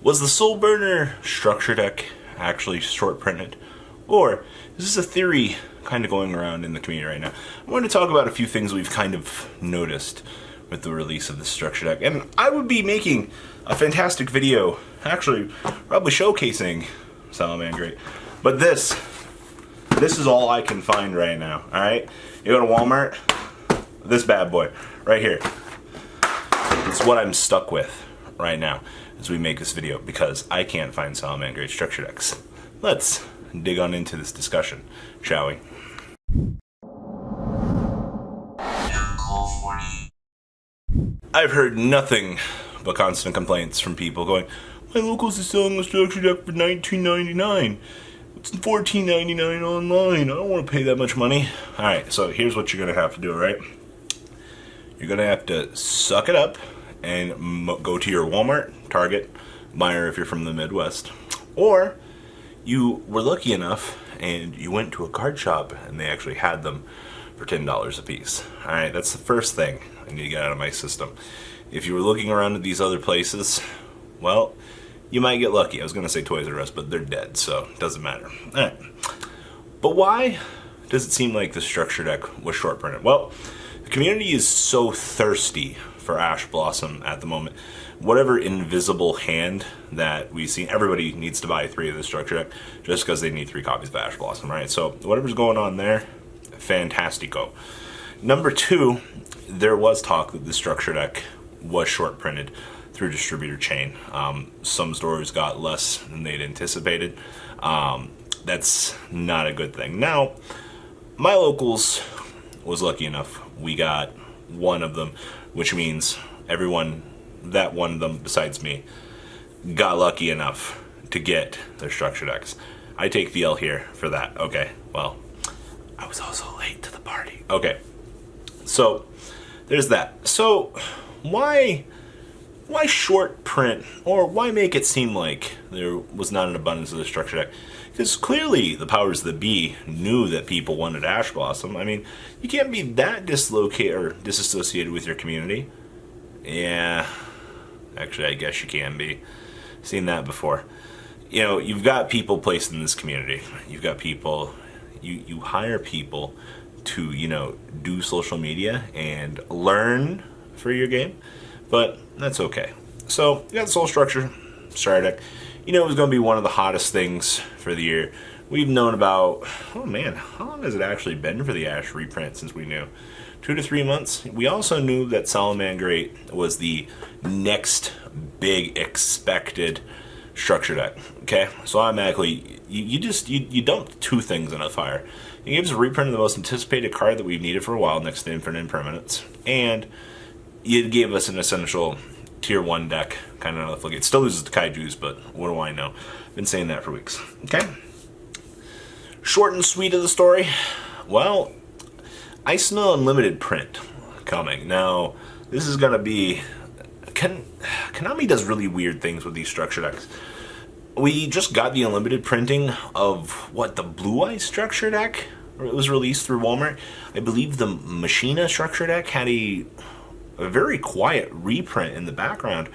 Was the Soul Burner structure deck actually short printed? Or is this a theory kind of going around in the community right now? I want to talk about a few things we've kind of noticed with the release of this structure deck. And I would be making a fantastic video, actually probably showcasing Salamangreat. But this is all I can find right now, alright? You go to Walmart, this bad boy, right here. It's what I'm stuck with right now as we make this video, because I can't find Salamangreat structure decks. Let's dig on into this discussion, shall we? I've heard nothing but constant complaints from people going, my locals is selling a structure deck for $19.99. It's $14.99 online. I don't want to pay that much money. Alright, so here's what you're going to have to do, right? You're going to have to suck it up and go to your Walmart, Target, Meijer if you're from the Midwest. Or you were lucky enough and you went to a card shop and they actually had them for $10 a piece. Alright, that's the first thing I need to get out of my system. If you were looking around at these other places, well, you might get lucky. I was going to say Toys R Us, but they're dead, so it doesn't matter. Alright. But why does it seem like the structure deck was short printed? Well, the community is so thirsty for Ash Blossom at the moment. Whatever invisible hand that we've seen, everybody needs to buy 3 of the structure deck just because they need 3 copies of Ash Blossom, right? So whatever's going on there, fantastico. Number 2, there was talk that the structure deck was short printed through distributor chain. Some stores got less than they'd anticipated. That's not a good thing. Now, my locals was lucky enough. We got one of them, which means everyone that one of them besides me got lucky enough to get their structure decks. I take the L here for that. Okay, well, I was also late to the party. Okay, so there's that. So why short print, or why make it seem like there was not an abundance of the structure deck? Because clearly the powers that be knew that people wanted Ash Blossom. I mean, you can't be that dislocated or disassociated with your community. Yeah, actually, I guess you can be. Seen that before. You know, you've got people placed in this community. You've got people, you hire people to, you know, do social media and learn for your game. But that's okay. So, you got the Soul Structure starter deck. You know it was going to be one of the hottest things for the year. We've known about, oh man, how long has it actually been for the Ash reprint since we knew? 2 to 3 months. We also knew that Salamangreat was the next big expected structure deck. Okay, so automatically you dump 2 things in a fire. You gave us a reprint of the most anticipated card that we've needed for a while, next to Infinite Impermanence, and you gave us an essential tier 1 deck, kind of like it still loses to Kaijus, but what do I know? Been saying that for weeks. Okay, short and sweet of the story. Well, I smell Unlimited print coming. Now, this is gonna be Konami does really weird things with these structure decks. We just got the Unlimited printing of what, the Blue Eye structure deck? It was released through Walmart. I believe the Machina structure deck had a very quiet reprint in the background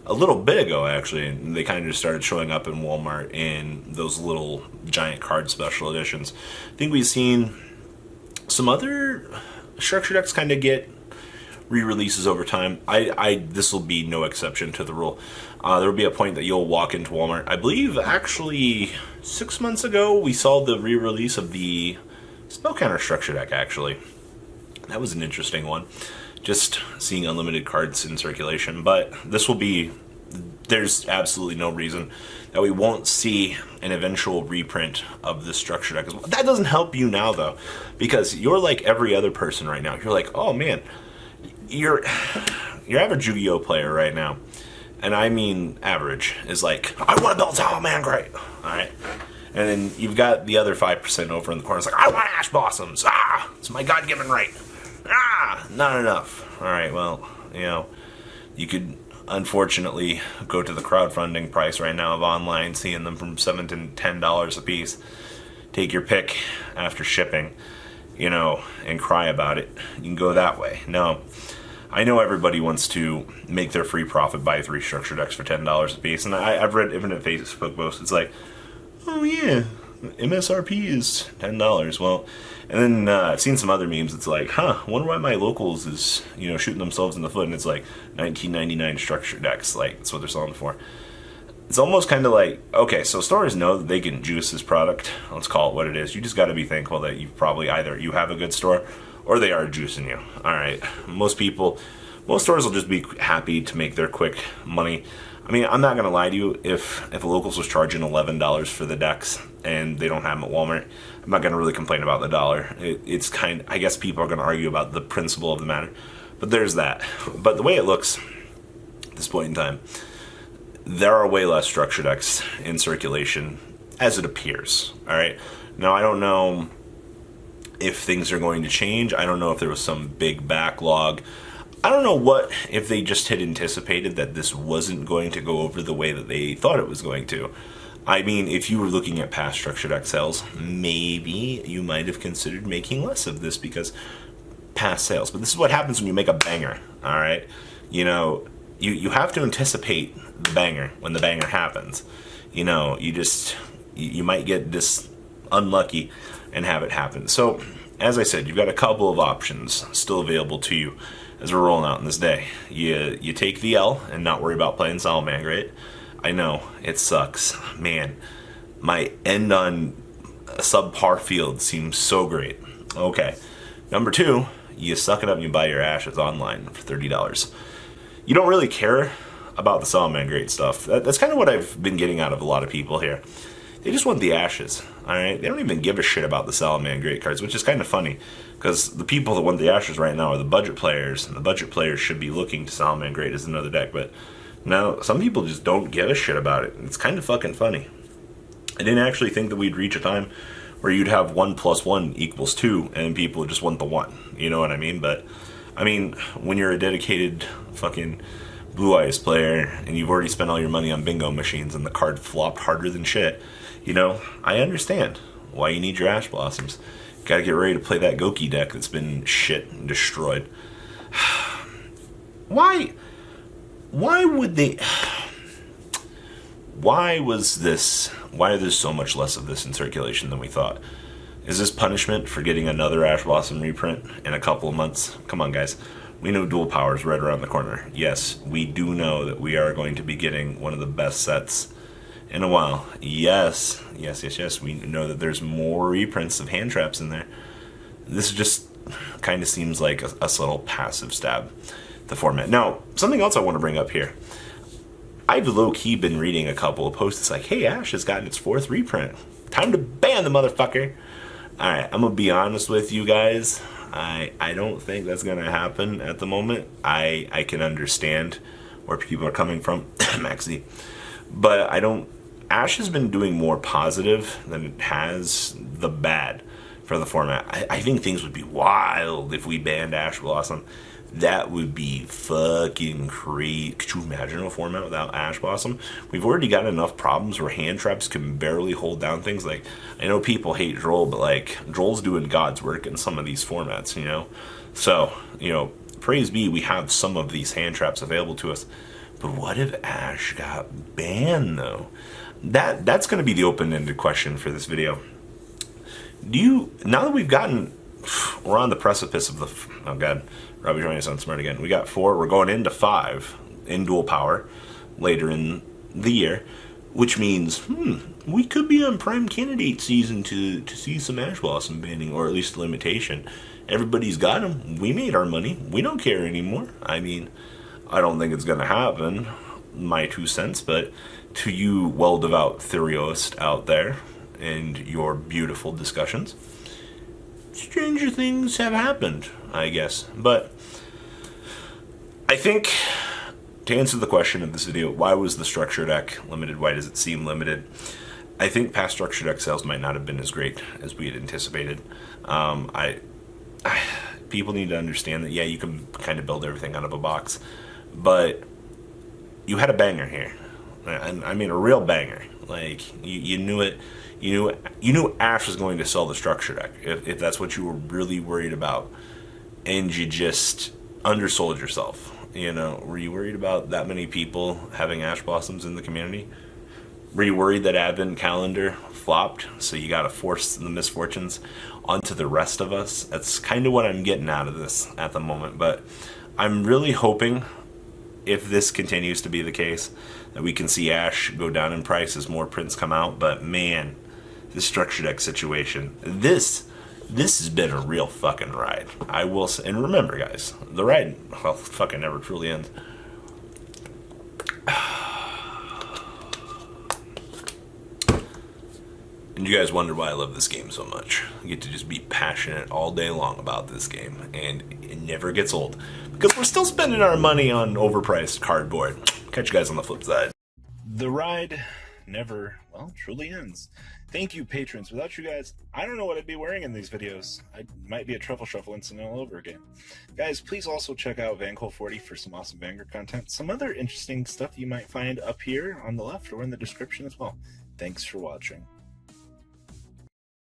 a little bit ago, actually, and they kind of just started showing up in Walmart in those little giant card special editions. I think we've seen some other structure decks kind of get re-releases over time. This will be no exception to the rule. There will be a point that you'll walk into Walmart. I believe actually 6 months ago we saw the re-release of the Spellcounter structure deck, actually. That was an interesting one. Just seeing unlimited cards in circulation, but this will be, there's absolutely no reason that we won't see an eventual reprint of this structure deck. That doesn't help you now, though, because you're like every other person right now. You're like, oh man, your average Yu-Gi-Oh player right now, and I mean average, is like, I want to build Salamangreat, alright? And then you've got the other 5% over in the corner, it's like, I want Ash Blossoms, it's my God-given right. Not enough. Alright, well, you know, you could unfortunately go to the crowdfunding price right now of online, seeing them from $7 to $10 a piece. Take your pick after shipping, you know, and cry about it. You can go that way. No, I know everybody wants to make their free profit, buy 3 structure decks for $10 a piece, and I've read infinite Facebook posts. It's like, oh yeah, MSRP is $10. Well, and then I've seen some other memes. It's like, wonder why my locals is shooting themselves in the foot, and it's like $19.99 structure decks. Like that's what they're selling for. It's almost kind of like, okay, so stores know that they can juice this product. Let's call it what it is. You just got to be thankful that you probably either you have a good store or they are juicing you. All right, most stores will just be happy to make their quick money. I mean, I'm not gonna lie to you. If Locals was charging $11 for the decks and they don't have them at Walmart, I'm not gonna really complain about the dollar. It's I guess people are gonna argue about the principle of the matter, but there's that. But the way it looks at this point in time, there are way less structure decks in circulation as it appears. All right. Now I don't know if things are going to change. I don't know if there was some big backlog. I don't know if they just had anticipated that this wasn't going to go over the way that they thought it was going to. I mean, if you were looking at past structure deck sales, maybe you might have considered making less of this because past sales. But this is what happens when you make a banger, all right? You have to anticipate the banger when the banger happens. You might get this unlucky and have it happen. So, as I said, you've got a couple of options still available to you as we're rolling out in this day. You take the L and not worry about playing Salamangreat. I know, it sucks. Man, my end on a subpar field seems so great. Okay. Number 2, you suck it up and you buy your ashes online for $30. You don't really care about the Salamangreat stuff. That's kind of what I've been getting out of a lot of people here. They just want the ashes, alright? They don't even give a shit about the Salamangreat cards, which is kind of funny, because the people that want the ashes right now are the budget players, and the budget players should be looking to Salamangreat as another deck, but no, some people just don't give a shit about it. It's kind of fucking funny. I didn't actually think that we'd reach a time where you'd have 1 + 1 = 2, and people just want the 1, you know what I mean? But, I mean, when you're a dedicated fucking Blue Eyes player, and you've already spent all your money on bingo machines, and the card flopped harder than shit, I understand why you need your Ash Blossoms. Gotta get ready to play that Goki deck that's been shit and destroyed. Why would they... Why there's so much less of this in circulation than we thought? Is this punishment for getting another Ash Blossom reprint in a couple of months? Come on, guys. We know Dual Power's right around the corner. Yes, we do know that we are going to be getting one of the best sets in a while. Yes. We know that there's more reprints of hand traps in there. This just kind of seems like a subtle passive stab at the format. Now, something else I want to bring up here. I've low-key been reading a couple of posts. It's like, hey, Ash has gotten its 4th reprint. Time to ban the motherfucker. Alright, I'm going to be honest with you guys. I don't think that's going to happen at the moment. I can understand where people are coming from, Maxie. But Ash has been doing more positive than it has the bad for the format. I think things would be wild if we banned Ash Blossom. That would be fucking crazy. Could you imagine a format without Ash Blossom? We've already got enough problems where hand traps can barely hold down things. Like, I know people hate Droll, but like, Droll's doing God's work in some of these formats, So, praise be, we have some of these hand traps available to us. But what if Ash got banned, though? That's going to be the open-ended question for this video. Now that we're on the precipice of oh god, Robbie trying to sound smart again. We got 4, we're going into 5 in Dual Power later in the year, which means, we could be on prime candidate season to see some Ash Blossom banning, or at least a limitation. Everybody's got them. We made our money. We don't care anymore. I mean, I don't think it's going to happen, my 2 cents, but to you well-devout theorists out there and your beautiful discussions, stranger things have happened, I guess. But I think, to answer the question of this video, why was the structure deck limited? Why does it seem limited? I think past structure deck sales might not have been as great as we had anticipated. People need to understand that, yeah, you can kind of build everything out of a box, but you had a banger here. And I mean a real banger. Like, you knew it. You knew Ash was going to sell the structure deck, if that's what you were really worried about. And you just undersold yourself. You know, were you worried about that many people having ash blossoms in the community? Were you worried that Advent calendar flopped, so you got to force the misfortunes onto the rest of us? That's kind of what I'm getting out of this at the moment. But I'm really hoping, if this continues to be the case, that we can see Ash go down in price as more prints come out. But man, this structure deck situation, this has been a real fucking ride. I will say, and remember, guys, the ride, well, fucking never truly ends. And you guys wonder why I love this game so much. I get to just be passionate all day long about this game, and it never gets old. Because we're still spending our money on overpriced cardboard. Catch you guys on the flip side. The ride never, well, truly ends. Thank you, patrons. Without you guys, I don't know what I'd be wearing in these videos. I might be a truffle shuffle incident all over again. Guys, please also check out Vanquil40 for some awesome Vanguard content. Some other interesting stuff you might find up here on the left or in the description as well. Thanks for watching.